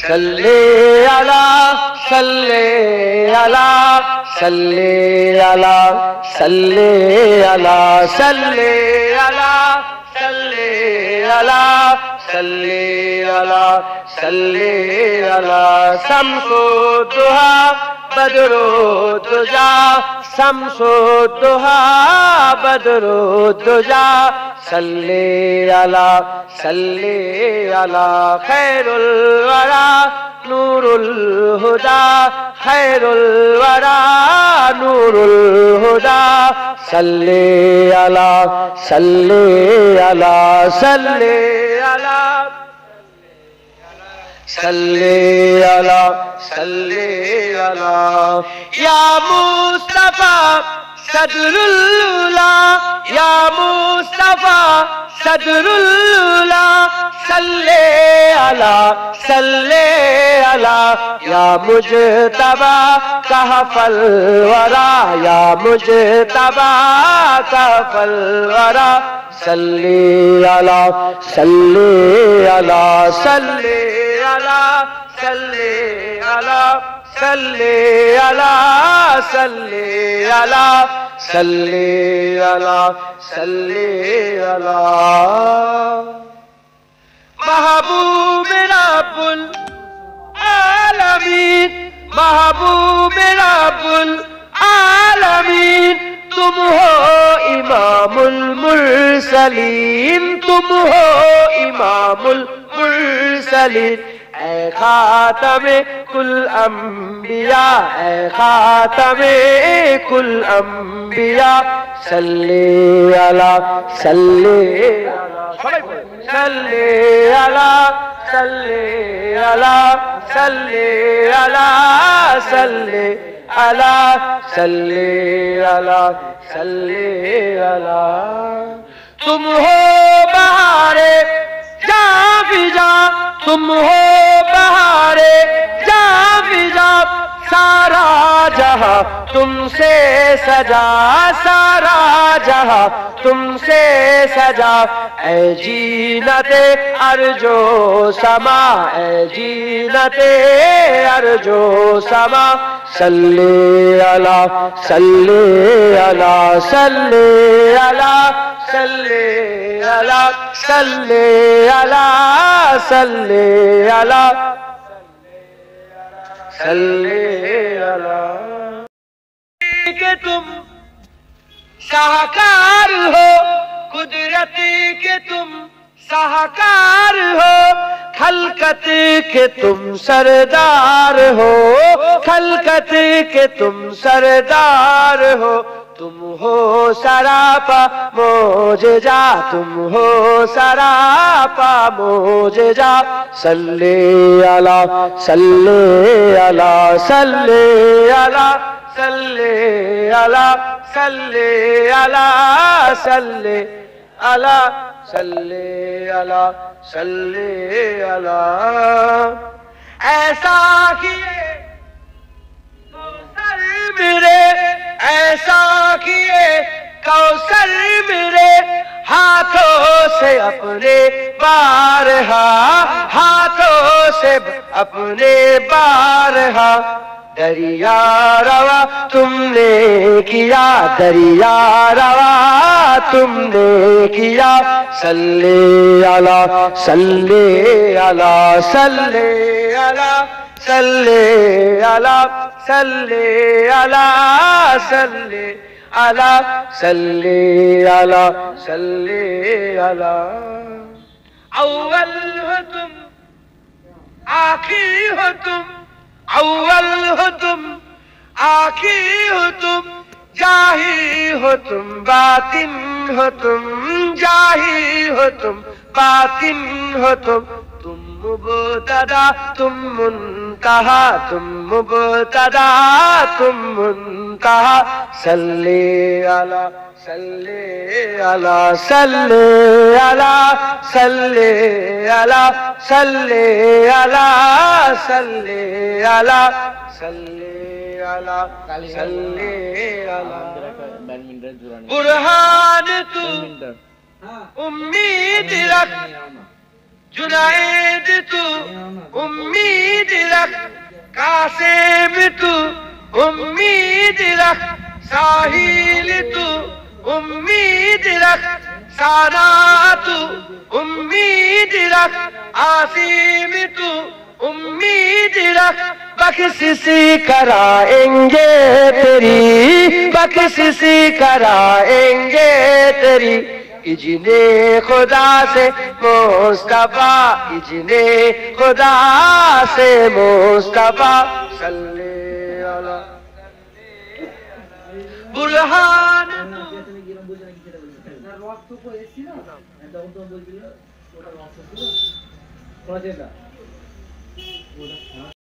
सल्ले अला सल्ले अला सल्ले अला सल्ले अला सल्ले अला सल्ले अला सल्ले अला सल्ले अला शम्सो दुहा बदरो दुजा शम्सो दुहा बदरो दुजा सल्ले अला खैरुल वरा नूरुल हुदा खैरुल वरा नूरुल हुदा सल्ले अला सल्ले अला सल्ले अला सल्ले अला सल्ले अला या मुस्तफा सदरुल्ला या मुस्तफा सदरुल्ला सल्ले अला या मुजतबा कहफल वरा या मुजतबा कहफल वरा सल्ले अला सल्ले अला सल्ले अला सल्ले अला सल्ले अला सल्ले अला सल्ले अला सल्ले अला महबूब रब्बुल आलमीन महबूब रब्बुल आलमीन तुम हो इमामुल मुरसलीन तुम हो इमामुल मुरसलीन ऐ खातमे कुल अंबिया ऐ खातमे कुल अंबिया सल्ले अला सल्ले सल्ले अला सल्ले अला सल्ले अला सल्ले अला सल्ले अला सल्ले अला तुम हो बहारे जा फिजा तुम हो बहारे जा फिजा सारा जहां तुमसे सजा सारा जहां तुमसे सजा ऐ जीनते अर्जो समा ऐ जीनते अर्जो समा सल्ले अला सल्ले अला सल्ले अला सल्ले अला सल्ले अला सल्ले अला सल्ले अला के तुम साहकार हो कुदरत के तुम साहकार हो खलकत के तुम सरदार हो खलकत के तुम सरदार हो तुम हो सरापा मोजजा तुम हो सरापा मोजजा सल्ले अला सल्ले अला सल्ले अला सल्ले अला सल्ले अला सल्ले अला सल्ले अला सल्ले अला ऐसा किए कौसर मेरे ऐसा किए कौसर मेरे हाथों से अपने बारहा हाथों से अपने बारहा दरिया रवा तुमने किया दरिया रवा तुमने किया सल्ले अला सल्ले अला सल्ले अला सल्ले अला सल्ले अला सल्ले अला सल्ले अला सल्ले अला अव्वल हो तुम आखिर हो तुम अव्वल हो तुम आखिर हो तुम जाही हो तुम बातिन हो तुम जाही हो तुम बातिन हो तुम मुबतदा तुम मुंतहा तुम मुबतदा तुम मुंतहा सल्ले अला सल्ले अला सल्ले अला सल्ले अला सल्ले अला सल्ले अला सल्ले अला सल्ले अला बुरहान तू उम्मीद रख जुनाइद तू उम्मीद रख, कासिम तू उम्मीद रख, साहिल तू उम्मीद रख, साना तू उम्मीद रख, आसिम तू उम्मीद रख। बख्शिशी कराएंगे तेरी, बख्शिशी कराएंगे तेरी, इजने खुदा से मुस्तफा, इजने खुदा से मुस्तफा सल्ले अला बुरहान